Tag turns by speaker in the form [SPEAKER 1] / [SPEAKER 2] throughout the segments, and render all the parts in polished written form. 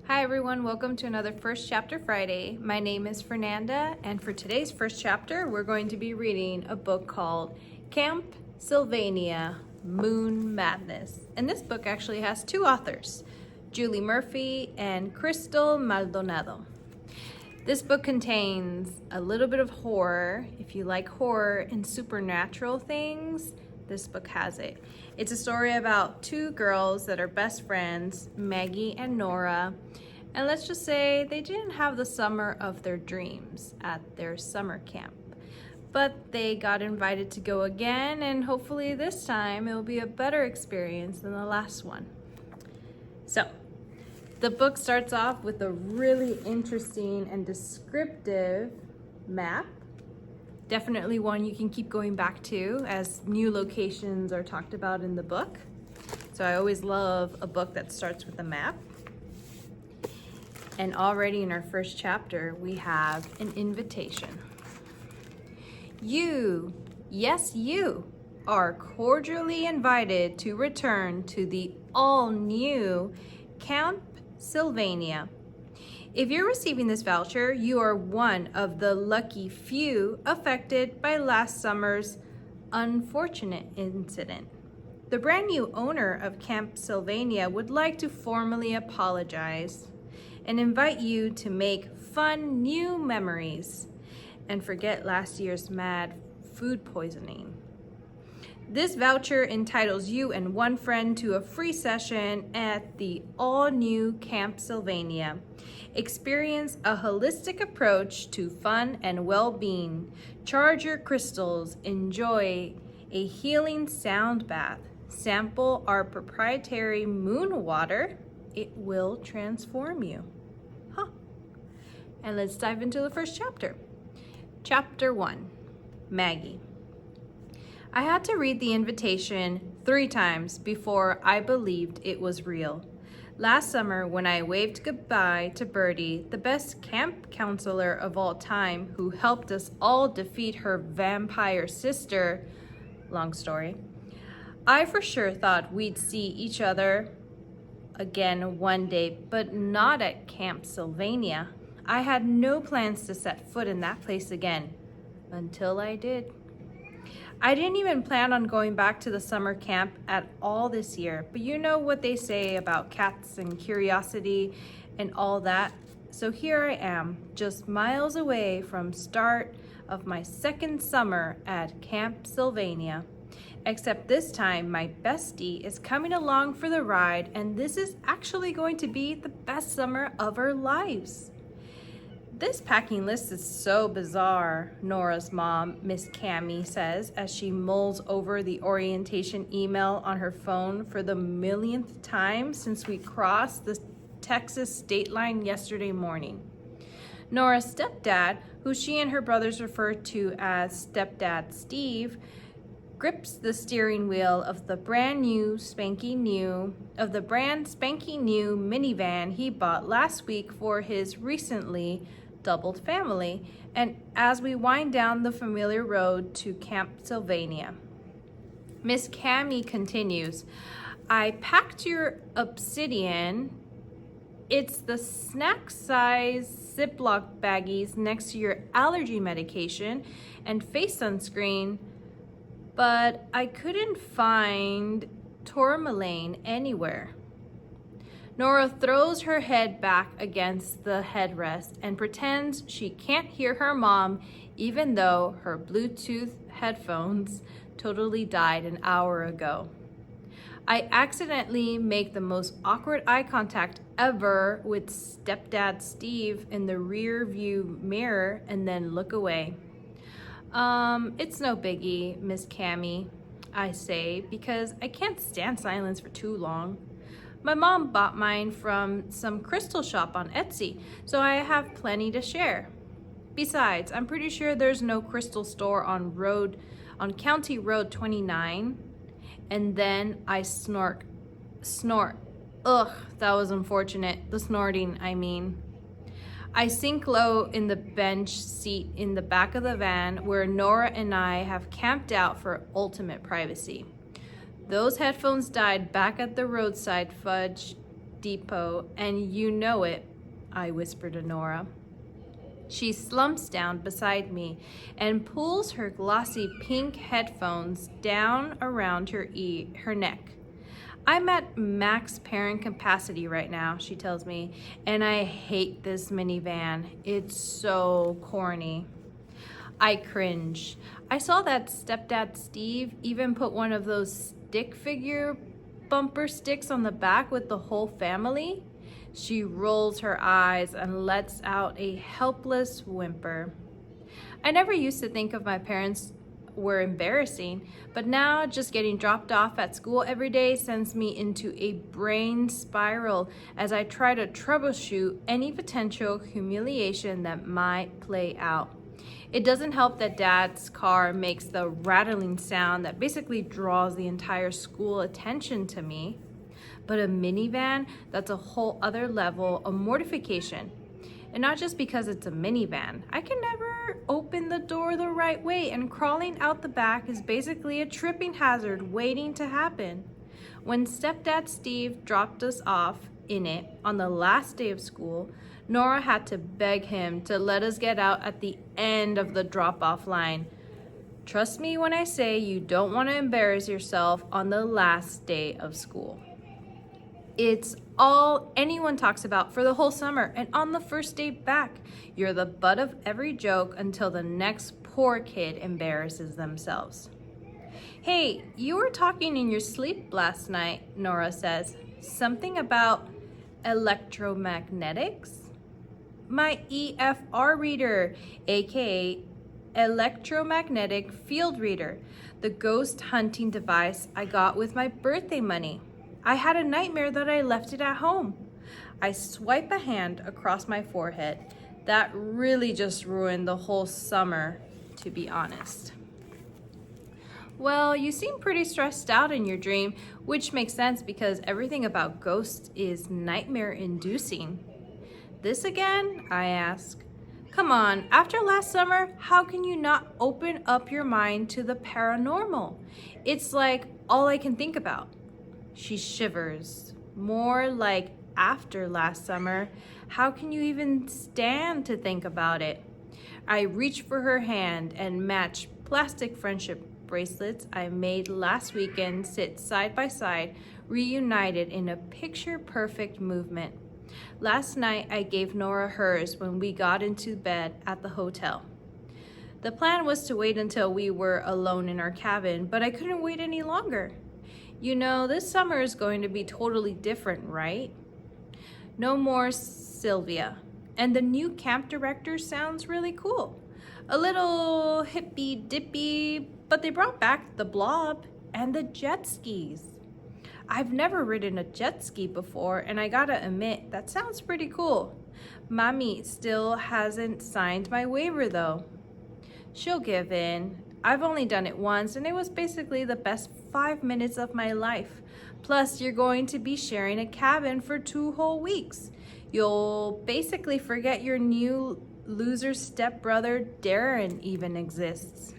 [SPEAKER 1] Hi everyone, welcome to another First Chapter Friday. My name is Fernanda, and for today's first chapter, we're going to be reading a book called Camp Sylvania, Moon Madness. And this book actually has two authors, Julie Murphy and Crystal Maldonado. This book contains a little bit of horror. If you like horror and supernatural things, this book has it. It's a story about two girls that are best friends, Maggie and Nora. And let's just say they didn't have the summer of their dreams at their summer camp. But they got invited to go again, and hopefully this time it will be a better experience than the last one. So, the book starts off with a really interesting and descriptive map. Definitely one you can keep going back to as new locations are talked about in the book. So I always love a book that starts with a map. And already in our first chapter, we have an invitation. You, yes you, are cordially invited to return to the all-new Camp Sylvania. If you're receiving this voucher, you are one of the lucky few affected by last summer's unfortunate incident. The brand new owner of Camp Sylvania would like to formally apologize and invite you to make fun new memories and forget last year's mad food poisoning. This voucher entitles you and one friend to a free session at the all-new Camp Sylvania. Experience a holistic approach to fun and well-being. Charge your crystals. Enjoy a healing sound bath. Sample our proprietary moon water. It will transform you. And let's dive into the first chapter. Chapter 1, Maggie. I had to read the invitation 3 times before I believed it was real. Last summer, when I waved goodbye to Birdie, the best camp counselor of all time, who helped us all defeat her vampire sister, long story, I for sure thought we'd see each other again one day, but not at Camp Sylvania. I had no plans to set foot in that place again, until I did. I didn't even plan on going back to the summer camp at all this year, but you know what they say about cats and curiosity and all that. So here I am, just miles away from start of my second summer at Camp Sylvania. Except this time, my bestie is coming along for the ride, and this is actually going to be the best summer of our lives. This packing list is so bizarre, Nora's mom, Miss Cammy, says as she mulls over the orientation email on her phone for the millionth time since we crossed the Texas state line yesterday morning. Nora's stepdad, who she and her brothers refer to as Stepdad Steve, grips the steering wheel of the brand spanking new minivan he bought last week for his recently doubled family, and as we wind down the familiar road to Camp Sylvania. Miss Cammy continues, I packed your obsidian. It's the snack size Ziploc baggies next to your allergy medication and face sunscreen, but I couldn't find tourmaline anywhere. Nora throws her head back against the headrest and pretends she can't hear her mom, even though her Bluetooth headphones totally died an hour ago. I accidentally make the most awkward eye contact ever with Stepdad Steve in the rear view mirror and then look away. It's no biggie, Miss Cammy, I say, because I can't stand silence for too long. My mom bought mine from some crystal shop on Etsy, so I have plenty to share. Besides, I'm pretty sure there's no crystal store on County Road 29. And then I snort. Ugh, that was unfortunate. The snorting, I mean. I sink low in the bench seat in the back of the van where Nora and I have camped out for ultimate privacy. Those headphones died back at the roadside, Fudge. Depot, and you know it, I whisper to Nora. She slumps down beside me and pulls her glossy pink headphones down around her neck. I'm at max parent capacity right now, she tells me, and I hate this minivan. It's so corny. I cringe. I saw that stepdad Steve even put one of those stick figure bumper sticks on the back with the whole family. She rolls her eyes and lets out a helpless whimper. I never used to think of my parents were embarrassing, but now just getting dropped off at school every day sends me into a brain spiral as I try to troubleshoot any potential humiliation that might play out. It doesn't help that Dad's car makes the rattling sound that basically draws the entire school attention to me. But a minivan, that's a whole other level of mortification. And not just because it's a minivan. I can never open the door the right way, and crawling out the back is basically a tripping hazard waiting to happen. When stepdad Steve dropped us off in it on the last day of school, Nora had to beg him to let us get out at the end of the drop-off line. Trust me when I say you don't want to embarrass yourself on the last day of school. It's all anyone talks about for the whole summer, and on the first day back, you're the butt of every joke until the next poor kid embarrasses themselves. Hey, you were talking in your sleep last night, Nora says. Something about electromagnetics? My EFR reader, aka electromagnetic field reader, the ghost hunting device I got with my birthday money. I had a nightmare that I left it at home. I swipe a hand across my forehead. That really just ruined the whole summer, to be honest. Well, you seem pretty stressed out in your dream, which makes sense because everything about ghosts is nightmare-inducing. This again? I ask. Come on, after last summer, how can you not open up your mind to the paranormal? It's like all I can think about. She shivers. More like after last summer, how can you even stand to think about it? I reach for her hand and match plastic friendship bracelets I made last weekend sit side by side, reunited in a picture-perfect movement. Last night, I gave Nora hers when we got into bed at the hotel. The plan was to wait until we were alone in our cabin, but I couldn't wait any longer. You know, this summer is going to be totally different, right? No more Sylvia. And the new camp director sounds really cool. A little hippy-dippy, but they brought back the blob and the jet skis. I've never ridden a jet ski before, and I gotta admit, that sounds pretty cool. Mommy still hasn't signed my waiver though. She'll give in. I've only done it once, and it was basically the best 5 minutes of my life. Plus, you're going to be sharing a cabin for 2 whole weeks. You'll basically forget your new loser stepbrother Darren even exists.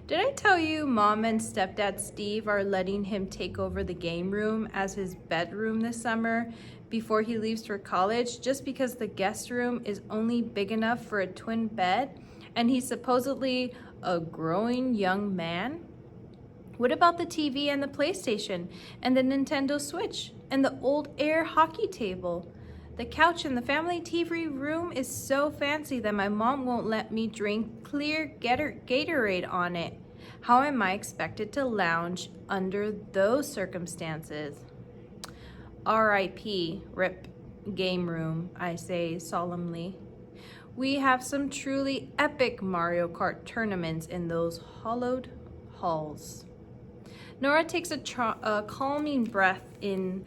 [SPEAKER 1] Did I tell you Mom and stepdad Steve are letting him take over the game room as his bedroom this summer before he leaves for college, just because the guest room is only big enough for a twin bed and he's supposedly a growing young man? What about the TV and the PlayStation and the Nintendo Switch and the old air hockey table? The couch in the family TV room is so fancy that my mom won't let me drink clear Gatorade on it. How am I expected to lounge under those circumstances? R.I.P. RIP game room, I say solemnly. We have some truly epic Mario Kart tournaments in those hollowed halls. Nora takes a calming breath in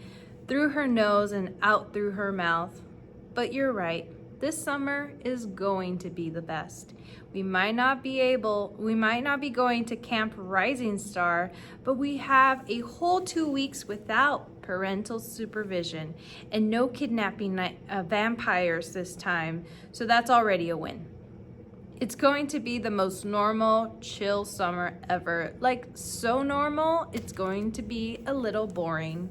[SPEAKER 1] through her nose and out through her mouth. But you're right, this summer is going to be the best. We might not be going to Camp Rising Star, but we have a whole 2 weeks without parental supervision and no kidnapping vampires this time, so that's already a win. It's going to be the most normal, chill summer ever. Like, so normal, it's going to be a little boring.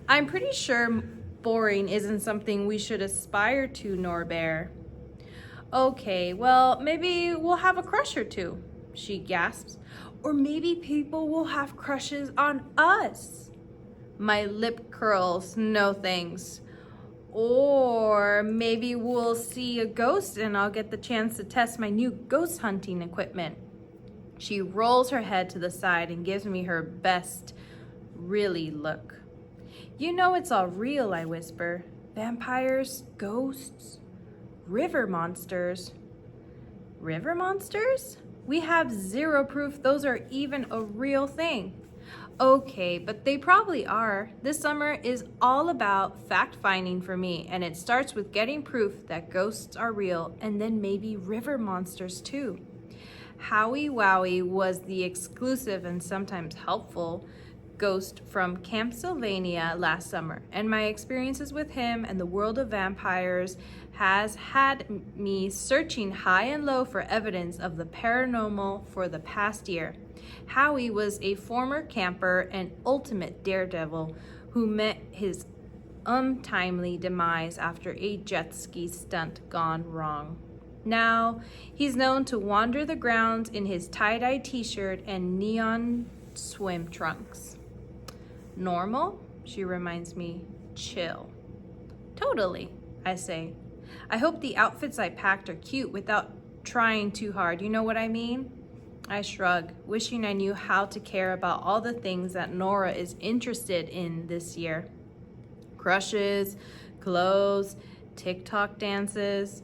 [SPEAKER 1] I'm pretty sure boring isn't something we should aspire to, Norbert. Okay, well, maybe we'll have a crush or two, she gasps. Or maybe people will have crushes on us. My lip curls, no thanks. Or maybe we'll see a ghost and I'll get the chance to test my new ghost hunting equipment. She rolls her head to the side and gives me her best really look. You know it's all real, I whisper. Vampires, ghosts, river monsters. River monsters? We have zero proof those are even a real thing. Okay, but they probably are. This summer is all about fact-finding for me, and it starts with getting proof that ghosts are real, and then maybe river monsters too. Howie Wowie was the exclusive and sometimes helpful ghost from Camp Sylvania last summer, and my experiences with him and the world of vampires has had me searching high and low for evidence of the paranormal for the past year. Howie was a former camper and ultimate daredevil who met his untimely demise after a jet ski stunt gone wrong. Now, he's known to wander the grounds in his tie-dye t-shirt and neon swim trunks. Normal? She reminds me. Chill. Totally, I say. I hope the outfits I packed are cute without trying too hard. You know what I mean? I shrug, wishing I knew how to care about all the things that Nora is interested in this year. Crushes, clothes, TikTok dances.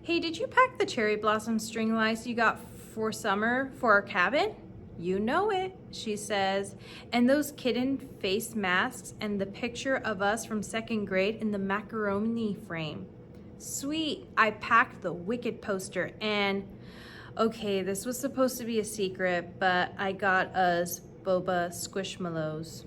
[SPEAKER 1] Hey, did you pack the cherry blossom string lights you got for summer for our cabin? You know it, she says. And those kitten face masks and the picture of us from second grade in the macaroni frame. Sweet, I packed the Wicked poster and... Okay, this was supposed to be a secret, but I got us boba squishmallows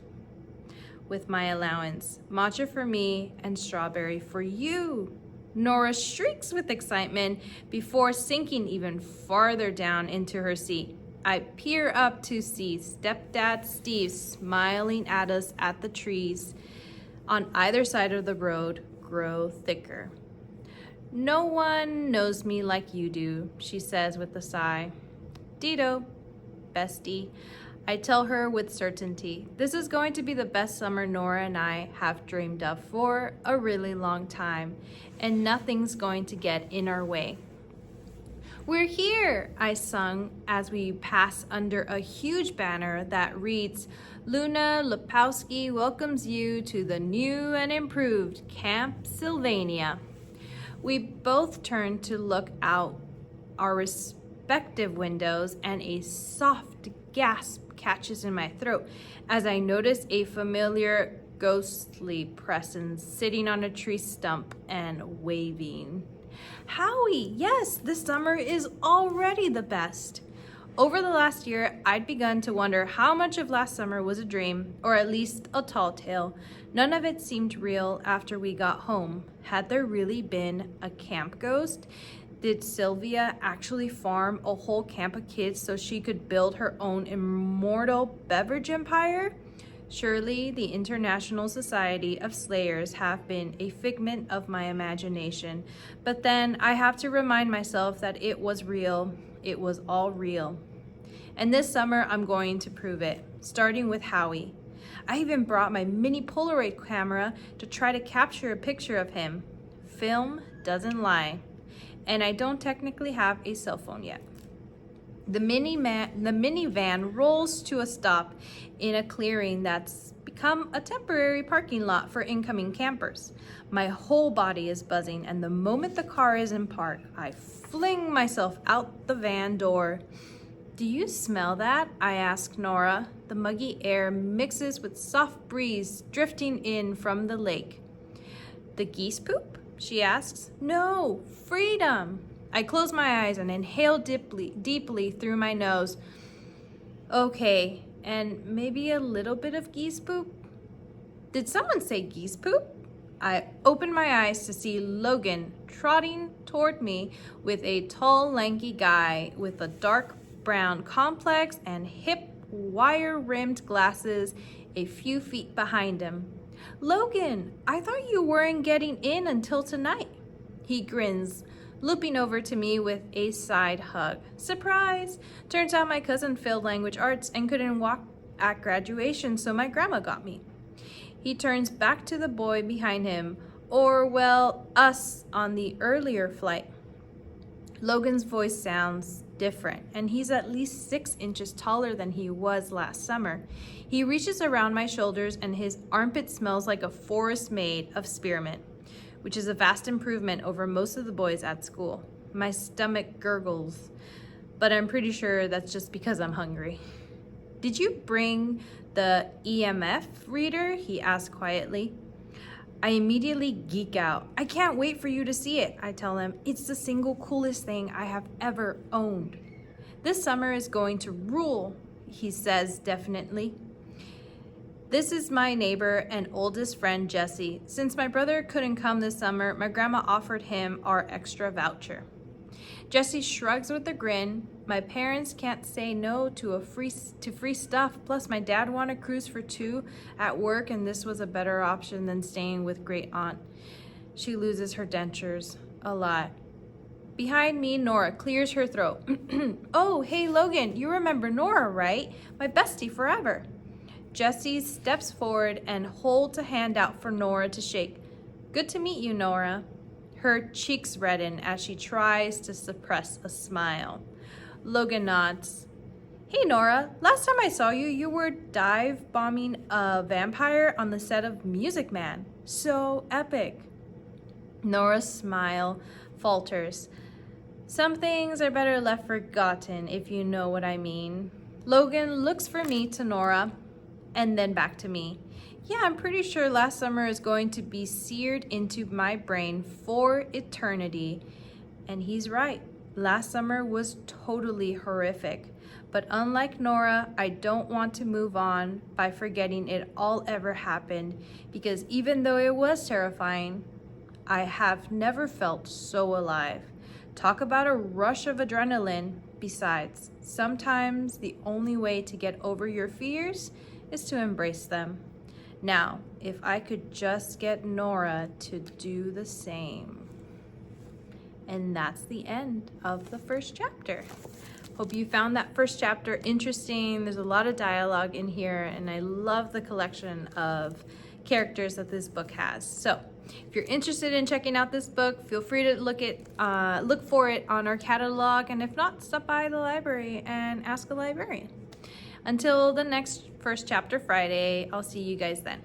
[SPEAKER 1] with my allowance. Matcha for me and strawberry for you. Nora shrieks with excitement before sinking even farther down into her seat. I peer up to see Stepdad Steve smiling at us at the trees on either side of the road grow thicker. No one knows me like you do, she says with a sigh. Ditto, bestie. I tell her with certainty, this is going to be the best summer Nora and I have dreamed of for a really long time, and nothing's going to get in our way. We're here, I sung as we pass under a huge banner that reads, Luna Lepowski welcomes you to the new and improved Camp Sylvania. We both turn to look out our respective windows, and a soft gasp catches in my throat as I notice a familiar ghostly presence sitting on a tree stump and waving. Howie, yes, this summer is already the best. Over the last year, I'd begun to wonder how much of last summer was a dream, or at least a tall tale. None of it seemed real after we got home. Had there really been a camp ghost? Did Sylvia actually farm a whole camp of kids so she could build her own immortal beverage empire? Surely the International Society of Slayers have been a figment of my imagination. But then I have to remind myself that it was real. It was all real. And this summer I'm going to prove it, starting with Howie. I even brought my mini Polaroid camera to try to capture a picture of him. Film doesn't lie. And I don't technically have a cell phone yet. The minivan rolls to a stop in a clearing that's become a temporary parking lot for incoming campers. My whole body is buzzing, and the moment the car is in park, I fling myself out the van door. Do you smell that? I ask Nora. The muggy air mixes with soft breeze drifting in from the lake. The geese poop? She asks. No, freedom. I close my eyes and inhale deeply through my nose. Okay, and maybe a little bit of geese poop? Did someone say geese poop? I open my eyes to see Logan trotting toward me with a tall, lanky guy with a dark brown complex and hip wire-rimmed glasses a few feet behind him. Logan, I thought you weren't getting in until tonight. He grins, looping over to me with a side hug. Surprise! Turns out my cousin failed language arts and couldn't walk at graduation, so my grandma got me. He turns back to the boy behind him, or well, us on the earlier flight. Logan's voice sounds different, and he's at least 6 inches taller than he was last summer. He reaches around my shoulders, and his armpit smells like a forest made of spearmint, which is a vast improvement over most of the boys at school. My stomach gurgles, but I'm pretty sure that's just because I'm hungry. Did you bring the EMF reader? He asked quietly. I immediately geek out. I can't wait for you to see it, I tell him. It's the single coolest thing I have ever owned. This summer is going to rule, he says definitely. This is my neighbor and oldest friend, Jesse. Since my brother couldn't come this summer, my grandma offered him our extra voucher. Jesse shrugs with a grin. My parents can't say no to free stuff. Plus, my dad wanted a cruise for 2 at work, and this was a better option than staying with great aunt. She loses her dentures a lot. Behind me, Nora clears her throat. Oh, hey, Logan, you remember Nora, right? My bestie forever. Jesse steps forward and holds a hand out for Nora to shake. Good to meet you, Nora. Her cheeks redden as she tries to suppress a smile. Logan nods. Hey, Nora, last time I saw you, you were dive bombing a vampire on the set of Music Man. So epic. Nora's smile falters. Some things are better left forgotten, if you know what I mean. Logan looks from me to Nora and then back to me. Yeah, I'm pretty sure last summer is going to be seared into my brain for eternity. And he's right. Last summer was totally horrific. But unlike Nora, I don't want to move on by forgetting it all ever happened, because even though it was terrifying, I have never felt so alive. Talk about a rush of adrenaline. Besides, sometimes the only way to get over your fears is to embrace them. Now, if I could just get Nora to do the same. And that's the end of the first chapter. Hope you found that first chapter interesting. There's a lot of dialogue in here, and I love the collection of characters that this book has. So if you're interested in checking out this book, feel free to look for it on our catalog, and if not, stop by the library and ask a librarian. Until the next First Chapter Friday, I'll see you guys then.